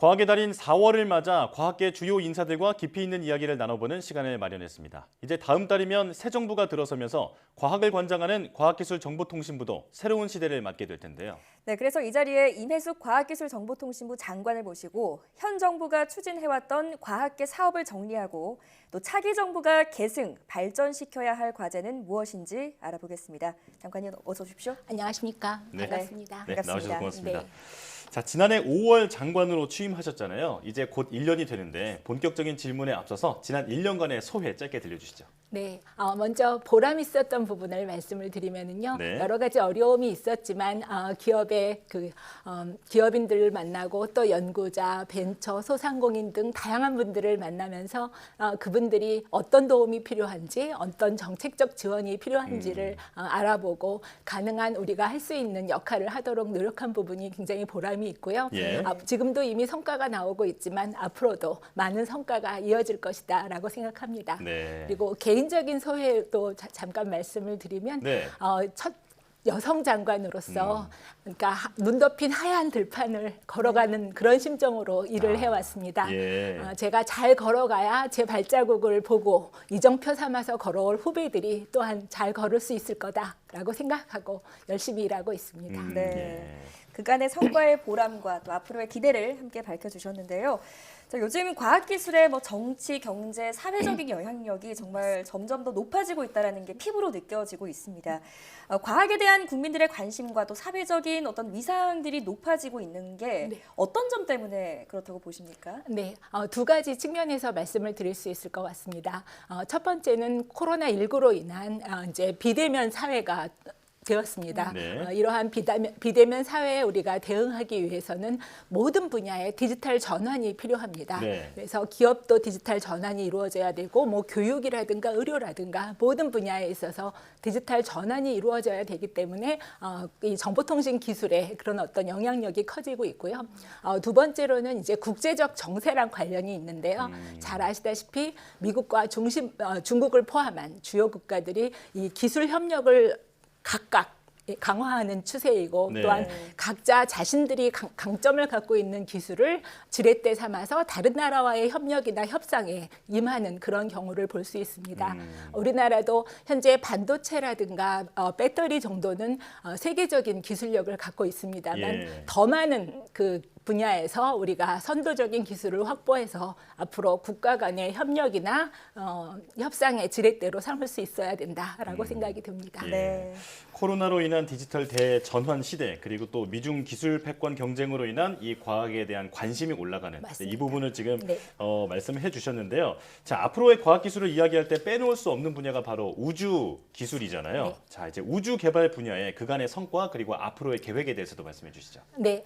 과학의 달인 4월을 맞아 과학계 주요 인사들과 깊이 있는 이야기를 나눠보는 시간을 마련했습니다. 이제 다음 달이면 새 정부가 들어서면서 과학을 관장하는 과학기술정보통신부도 새로운 시대를 맞게 될 텐데요. 네, 그래서 이 자리에 임혜숙 과학기술정보통신부 장관을 모시고 현 정부가 추진해왔던 과학계 사업을 정리하고 또 차기 정부가 계승, 발전시켜야 할 과제는 무엇인지 알아보겠습니다. 장관님 어서 오십시오. 안녕하십니까. 네. 반갑습니다. 네, 나와주셔서 고맙습니다. 네. 자, 지난해 5월 장관으로 취임하셨잖아요. 이제 곧 1년이 되는데 본격적인 질문에 앞서서 지난 1년간의 소회 짧게 들려주시죠. 네, 먼저 보람 있었던 부분을 말씀을 드리면은요. 네. 여러 가지 어려움이 있었지만 기업의 기업인들을 만나고 또 연구자, 벤처, 소상공인 등 다양한 분들을 만나면서 그분들이 어떤 도움이 필요한지, 어떤 정책적 지원이 필요한지를 알아보고 가능한 우리가 할 수 있는 역할을 하도록 노력한 부분이 굉장히 보람이 있고요. 예. 지금도 이미 성과가 나오고 있지만 앞으로도 많은 성과가 이어질 것이다라고 생각합니다. 네. 그리고 개인적인 소회도 잠깐 말씀을 드리면 네. 첫 여성 장관으로서 그러니까 눈 덮인 하얀 들판을 걸어가는 그런 심정으로 일을 해왔습니다. 예. 제가 잘 걸어가야 제 발자국을 보고 이정표 삼아서 걸어올 후배들이 또한 잘 걸을 수 있을 거다라고 생각하고 열심히 일하고 있습니다. 네. 예. 그간의 성과의 보람과 또 앞으로의 기대를 함께 밝혀주셨는데요. 자, 요즘 과학기술의 정치, 경제, 사회적인 영향력이 정말 점점 더 높아지고 있다는 게 피부로 느껴지고 있습니다. 과학에 대한 국민들의 관심과 또 사회적인 어떤 위상들이 높아지고 있는 게 네. 어떤 점 때문에 그렇다고 보십니까? 네, 두 가지 측면에서 말씀을 드릴 수 있을 것 같습니다. 첫 번째는 코로나19로 인한 이제 비대면 사회가 되었습니다. 네. 이러한 비대면 사회에 우리가 대응하기 위해서는 모든 분야의 디지털 전환이 필요합니다. 네. 그래서 기업도 디지털 전환이 이루어져야 되고 교육이라든가 의료라든가 모든 분야에 있어서 디지털 전환이 이루어져야 되기 때문에 이 정보통신 기술의 그런 어떤 영향력이 커지고 있고요. 두 번째로는 이제 국제적 정세랑 관련이 있는데요. 잘 아시다시피 미국과 중국을 포함한 주요 국가들이 이 기술 협력을 각각 강화하는 추세이고 네. 또한 각자 자신들이 강점을 갖고 있는 기술을 지렛대 삼아서 다른 나라와의 협력이나 협상에 임하는 그런 경우를 볼 수 있습니다. 우리나라도 현재 반도체라든가 배터리 정도는 세계적인 기술력을 갖고 있습니다만 예. 더 많은 그 분야에서 우리가 선도적인 기술을 확보해서 앞으로 국가 간의 협력이나 협상의 지렛대로 삼을 수 있어야 된다라고 생각이 듭니다. 예. 네. 코로나로 인한 디지털 대전환 시대 그리고 또 미중 기술 패권 경쟁으로 인한 이 과학에 대한 관심이 올라가는 맞습니다. 이 부분을 지금 네. 말씀을 해주셨는데요. 자, 앞으로의 과학 기술을 이야기할 때 빼놓을 수 없는 분야가 바로 우주 기술이잖아요. 네. 자, 이제 우주 개발 분야의 그간의 성과 그리고 앞으로의 계획에 대해서도 말씀해 주시죠. 네,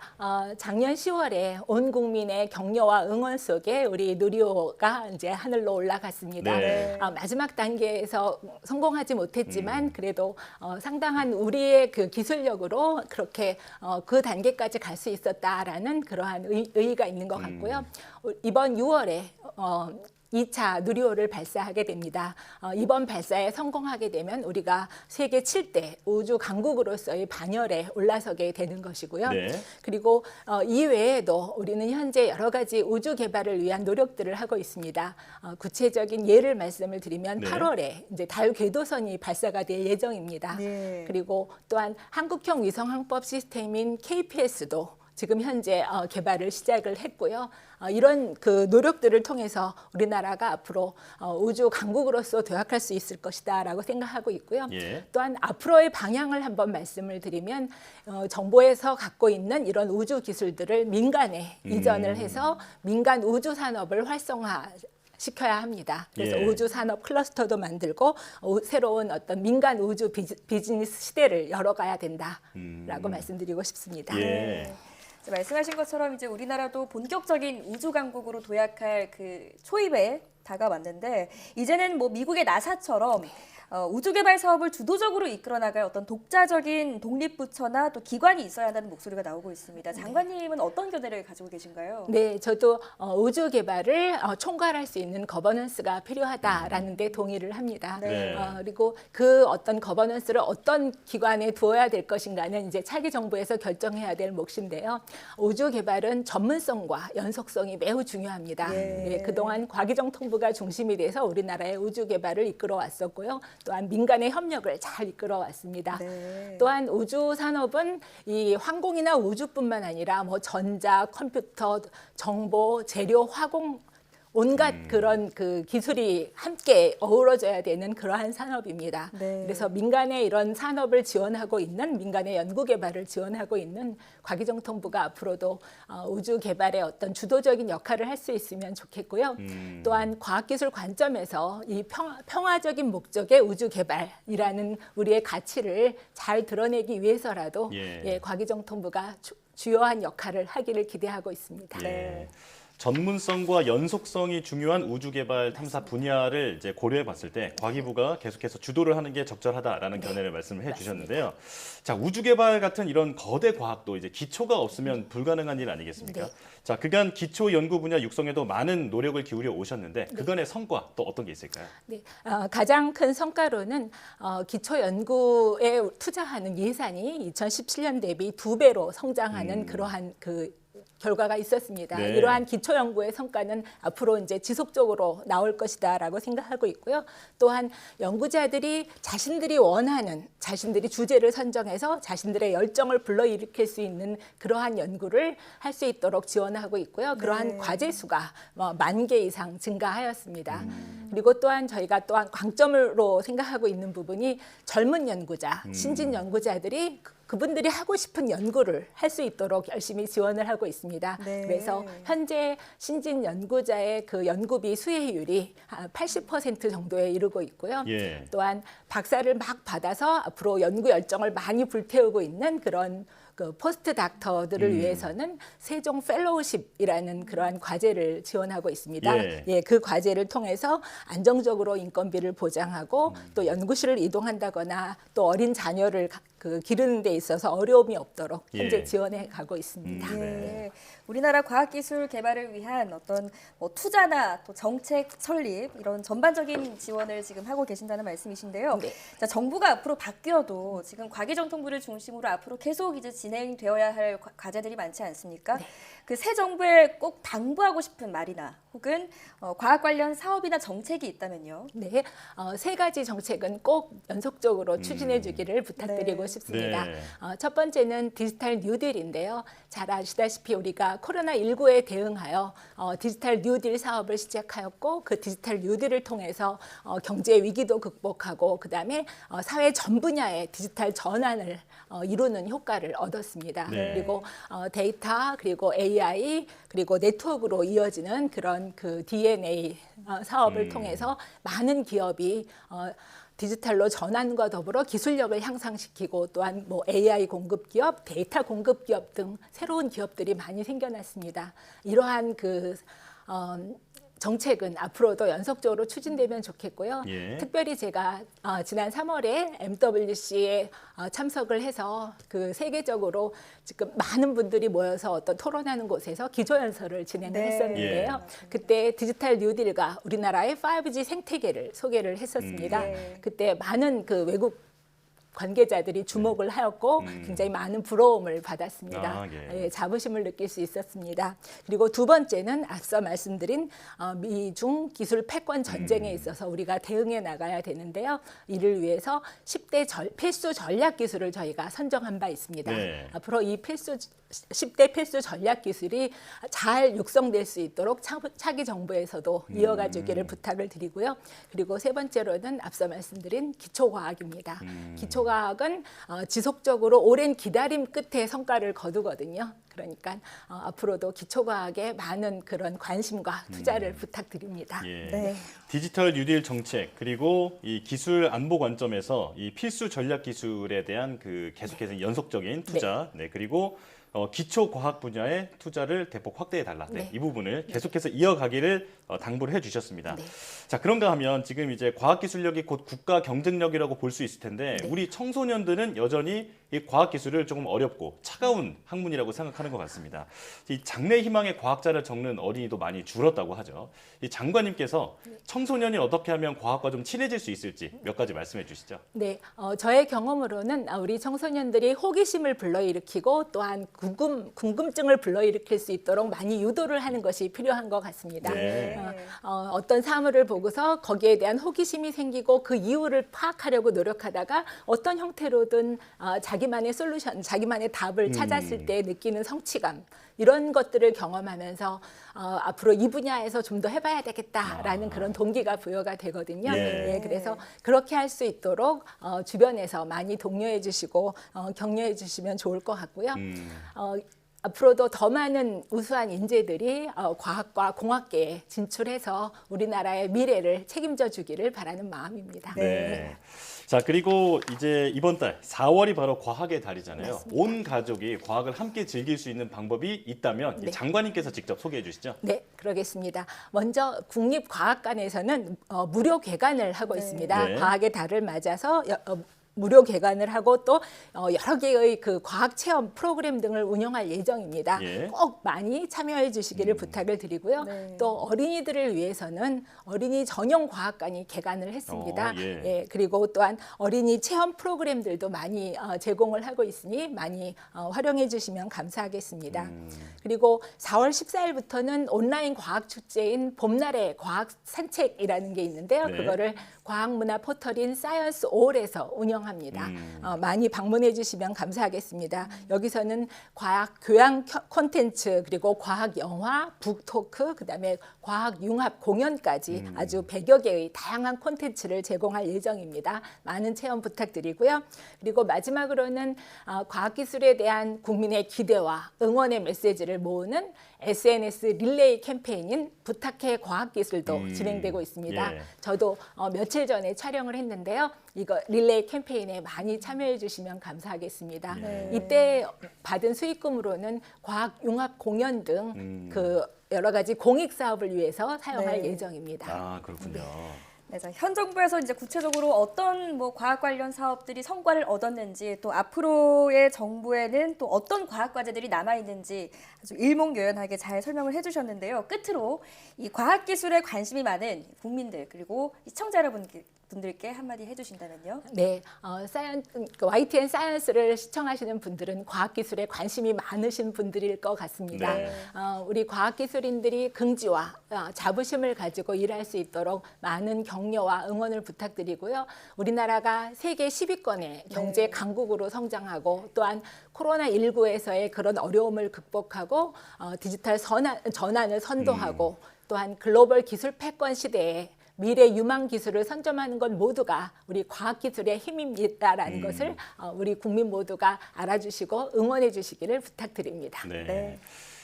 작년 10월에 온 국민의 격려와 응원 속에 우리 누리호가 이제 하늘로 올라갔습니다. 네. 마지막 단계에서 성공하지 못했지만 그래도 상당한 우리의 그 기술력으로 그렇게 그 단계까지 갈 수 있었다라는 그러한 의의가 있는 것 같고요. 이번 6월에 2차 누리호를 발사하게 됩니다. 이번 발사에 성공하게 되면 우리가 세계 7대 우주 강국으로서의 반열에 올라서게 되는 것이고요. 네. 그리고 이외에도 우리는 현재 여러 가지 우주 개발을 위한 노력들을 하고 있습니다. 구체적인 예를 말씀을 드리면 네. 8월에 이제 달 궤도선이 발사가 될 예정입니다. 네. 그리고 또한 한국형 위성 항법 시스템인 KPS도 지금 현재 개발을 시작을 했고요. 이런 그 노력들을 통해서 우리나라가 앞으로 우주 강국으로서 도약할 수 있을 것이다라고 생각하고 있고요. 예. 또한 앞으로의 방향을 한번 말씀을 드리면 정부에서 갖고 있는 이런 우주 기술들을 민간에 이전을 해서 민간 우주 산업을 활성화 시켜야 합니다. 그래서 예. 우주 산업 클러스터도 만들고 새로운 어떤 민간 우주 비즈니스 시대를 열어가야 된다라고 말씀드리고 싶습니다. 예. 자, 말씀하신 것처럼 이제 우리나라도 본격적인 우주 강국으로 도약할 그 초입에 다가왔는데 이제는 미국의 나사처럼 우주 개발 사업을 주도적으로 이끌어 나갈 어떤 독자적인 독립부처나 또 기관이 있어야 한다는 목소리가 나오고 있습니다. 장관님은 어떤 견해를 가지고 계신가요? 네, 저도 우주 개발을 총괄할 수 있는 거버넌스가 필요하다라는 데 동의를 합니다. 네. 그리고 그 어떤 거버넌스를 어떤 기관에 두어야 될 것인가는 이제 차기 정부에서 결정해야 될 몫인데요. 우주 개발은 전문성과 연속성이 매우 중요합니다. 예. 그동안 과기정통부가 중심이 돼서 우리나라의 우주 개발을 이끌어 왔었고요. 또한 민간의 협력을 잘 이끌어 왔습니다. 네. 또한 우주 산업은 이 항공이나 우주뿐만 아니라 뭐 전자, 컴퓨터, 정보, 재료, 화공 온갖 그런 그 기술이 함께 어우러져야 되는 그러한 산업입니다. 네. 그래서 민간의 이런 산업을 지원하고 있는 민간의 연구 개발을 지원하고 있는 과기정통부가 앞으로도 우주 개발의 어떤 주도적인 역할을 할 수 있으면 좋겠고요. 또한 과학기술 관점에서 이 평화적인 목적의 우주 개발이라는 우리의 가치를 잘 드러내기 위해서라도 예. 과기정통부가 주요한 역할을 하기를 기대하고 있습니다. 예. 전문성과 연속성이 중요한 우주 개발 탐사 분야를 이제 고려해 봤을 때 과기부가 계속해서 주도를 하는 게 적절하다라는 견해를 말씀을 해 주셨는데요. 자, 우주 개발 같은 이런 거대 과학도 이제 기초가 없으면 불가능한 일 아니겠습니까? 네. 자, 그간 기초 연구 분야 육성에도 많은 노력을 기울여 오셨는데 그간의 성과 또 어떤 게 있을까요? 네, 가장 큰 성과로는 기초 연구에 투자하는 예산이 2017년 대비 2배로 성장하는 그러한 그 결과가 있었습니다. 네. 이러한 기초 연구의 성과는 앞으로 이제 지속적으로 나올 것이다라고 생각하고 있고요. 또한 연구자들이 자신들이 원하는 자신들이 주제를 선정해서 자신들의 열정을 불러일으킬 수 있는 그러한 연구를 할 수 있도록 지원하고 있고요. 그러한 네. 과제 수가 10,000개 이상 증가하였습니다. 그리고 또한 저희가 또한 강점으로 생각하고 있는 부분이 젊은 연구자, 신진 연구자들이 그분들이 하고 싶은 연구를 할 수 있도록 열심히 지원을 하고 있습니다. 네. 그래서 현재 신진 연구자의 그 연구비 수혜율이 한 80% 정도에 이르고 있고요. 예. 또한 박사를 막 받아서 앞으로 연구 열정을 많이 불태우고 있는 그런 그 포스트 닥터들을 위해서는 세종 펠로우십이라는 그러한 과제를 지원하고 있습니다. 예. 그 과제를 통해서 안정적으로 인건비를 보장하고 또 연구실을 이동한다거나 또 어린 자녀를 기르는 데 있어서 어려움이 없도록 현재 예. 지원해 가고 있습니다. 네. 우리나라 과학기술 개발을 위한 어떤 투자나 또 정책 설립 이런 전반적인 지원을 지금 하고 계신다는 말씀이신데요. 네. 자, 정부가 앞으로 바뀌어도 지금 과기정통부를 중심으로 앞으로 계속 이제 진행되어야 할 과제들이 많지 않습니까? 그 새 정부에 꼭 당부하고 싶은 말이나 혹은 과학 관련 사업이나 정책이 있다면요. 네, 세 가지 정책은 꼭 연속적으로 추진해 주기를 부탁드리고 네. 싶습니다. 네. 첫 번째는 디지털 뉴딜인데요. 잘 아시다시피 우리가 코로나19에 대응하여 디지털 뉴딜 사업을 시작하였고 그 디지털 뉴딜을 통해서 경제 위기도 극복하고 그다음에 사회 전 분야의 디지털 전환을 이루는 효과를 얻었습니다. 네. 그리고 데이터 그리고 AI 그리고 네트워크로 이어지는 그런 그 DNA 사업을 통해서 많은 기업이 디지털로 전환과 더불어 기술력을 향상시키고 또한 뭐 AI 공급 기업, 데이터 공급 기업 등 새로운 기업들이 많이 생겨났습니다. 이러한 정책은 앞으로도 연속적으로 추진되면 좋겠고요. 예. 특별히 제가 지난 3월에 MWC에 참석을 해서 그 세계적으로 지금 많은 분들이 모여서 어떤 토론하는 곳에서 기조연설을 진행을 네. 했었는데요. 그때 디지털 뉴딜과 우리나라의 5G 생태계를 소개를 했었습니다. 네. 그때 많은 그 외국 관계자들이 주목을 하였고 굉장히 많은 부러움을 받았습니다. 아, 예. 자부심을 느낄 수 있었습니다. 그리고 두 번째는 앞서 말씀드린 미중 기술 패권 전쟁에 있어서 우리가 대응해 나가야 되는데요. 이를 위해서 10대 필수 전략 기술을 저희가 선정한 바 있습니다. 네. 앞으로 이 10대 필수 전략 기술이 잘 육성될 수 있도록 차기 정부에서도 이어가 주기를 부탁을 드리고요. 그리고 세 번째로는 앞서 말씀드린 기초과학입니다. 기초과학은 지속적으로 오랜 기다림 끝에 성과를 거두거든요. 그러니까 앞으로도 기초과학에 많은 그런 관심과 투자를 부탁드립니다. 예. 네. 디지털 뉴딜 정책 그리고 이 기술 안보 관점에서 이 필수 전략 기술에 대한 그 계속해서 연속적인 투자, 네. 그리고 기초 과학 분야의 투자를 대폭 확대해 달라. 네. 이 부분을 계속해서 이어가기를 당부를 해주셨습니다. 네. 자, 그런가 하면 지금 이제 과학기술력이 곧 국가 경쟁력이라고 볼 수 있을 텐데 네. 우리 청소년들은 여전히 이 과학기술을 조금 어렵고 차가운 학문이라고 생각하는 것 같습니다. 이 장래 희망의 과학자를 적는 어린이도 많이 줄었다고 하죠. 이 장관님께서 청소년이 어떻게 하면 과학과 좀 친해질 수 있을지 몇 가지 말씀해 주시죠. 네, 저의 경험으로는 우리 청소년들이 호기심을 불러일으키고 또한 궁금증을 불러일으킬 수 있도록 많이 유도를 하는 것이 필요한 것 같습니다. 네. 어떤 사물을 보고서 거기에 대한 호기심이 생기고 그 이유를 파악하려고 노력하다가 어떤 형태로든 자기만의 솔루션, 자기만의 답을 찾았을 때 느끼는 성취감 이런 것들을 경험하면서 앞으로 이 분야에서 좀 더 해봐야 되겠다라는 그런 동기가 부여가 되거든요. 예. 그래서 그렇게 할 수 있도록 주변에서 많이 독려해 주시고 격려해 주시면 좋을 것 같고요. 앞으로도 더 많은 우수한 인재들이 과학과 공학계에 진출해서 우리나라의 미래를 책임져 주기를 바라는 마음입니다. 네. 자, 그리고 이제 이번 달 4월이 바로 과학의 달이잖아요. 온 가족이 과학을 함께 즐길 수 있는 방법이 있다면 이 네. 장관님께서 직접 소개해 주시죠. 네, 그러겠습니다. 먼저 국립과학관에서는 무료 개관을 하고 네. 있습니다. 네. 과학의 달을 맞아서 무료 개관을 하고 또 여러 개의 그 과학 체험 프로그램 등을 운영할 예정입니다. 예. 꼭 많이 참여해 주시기를 부탁을 드리고요. 네. 또 어린이들을 위해서는 어린이 전용 과학관이 개관을 했습니다. 예. 그리고 또한 어린이 체험 프로그램들도 많이 제공을 하고 있으니 많이 활용해 주시면 감사하겠습니다. 그리고 4월 14일부터는 온라인 과학 축제인 봄날의 과학 산책이라는 게 있는데요. 네. 그거를 과학문화 포털인 사이언스 올에서 운영합니다. 많이 방문해 주시면 감사하겠습니다. 여기서는 과학 교양 콘텐츠 그리고 과학 영화, 북토크, 그다음에 과학 융합 공연까지 아주 100여 개의 다양한 콘텐츠를 제공할 예정입니다. 많은 체험 부탁드리고요. 그리고 마지막으로는 과학기술에 대한 국민의 기대와 응원의 메시지를 모으는 SNS 릴레이 캠페인인 부탁해 과학기술도 진행되고 있습니다. 예. 저도 며칠 전에 촬영을 했는데요. 이거 릴레이 캠페인에 많이 참여해 주시면 감사하겠습니다. 네. 이때 받은 수익금으로는 과학 융합 공연 등 그 여러 가지 공익 사업을 위해서 사용할 네. 예정입니다. 아, 그렇군요. 네, 자, 현 정부에서 이제 구체적으로 어떤 뭐 과학 관련 사업들이 성과를 얻었는지 또 앞으로의 정부에는 또 어떤 과학 과제들이 남아 있는지 아주 일목요연하게 잘 설명을 해주셨는데요. 끝으로 이 과학 기술에 관심이 많은 국민들 그리고 시청자 여러분들께 한마디 해주신다면요. 네, YTN 사이언스를 시청하시는 분들은 과학기술에 관심이 많으신 분들일 것 같습니다. 네. 우리 과학기술인들이 긍지와 자부심을 가지고 일할 수 있도록 많은 격려와 응원을 부탁드리고요. 우리나라가 세계 10위권의 경제 강국으로 성장하고 또한 코로나19에서의 그런 어려움을 극복하고 디지털 전환을 선도하고 또한 글로벌 기술 패권 시대에 미래 유망 기술을 선점하는 건 모두가 우리 과학기술의 힘입니다라는 것을 우리 국민 모두가 알아주시고 응원해 주시기를 부탁드립니다. 네. 네.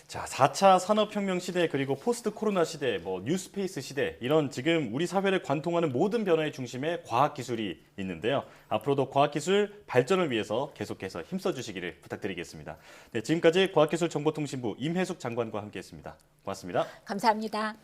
자, 4차 산업혁명 시대 그리고 포스트 코로나 시대, 뉴스페이스 시대 이런 지금 우리 사회를 관통하는 모든 변화의 중심에 과학기술이 있는데요. 앞으로도 과학기술 발전을 위해서 계속해서 힘써 주시기를 부탁드리겠습니다. 네, 지금까지 과학기술정보통신부 임혜숙 장관과 함께했습니다. 고맙습니다. 감사합니다.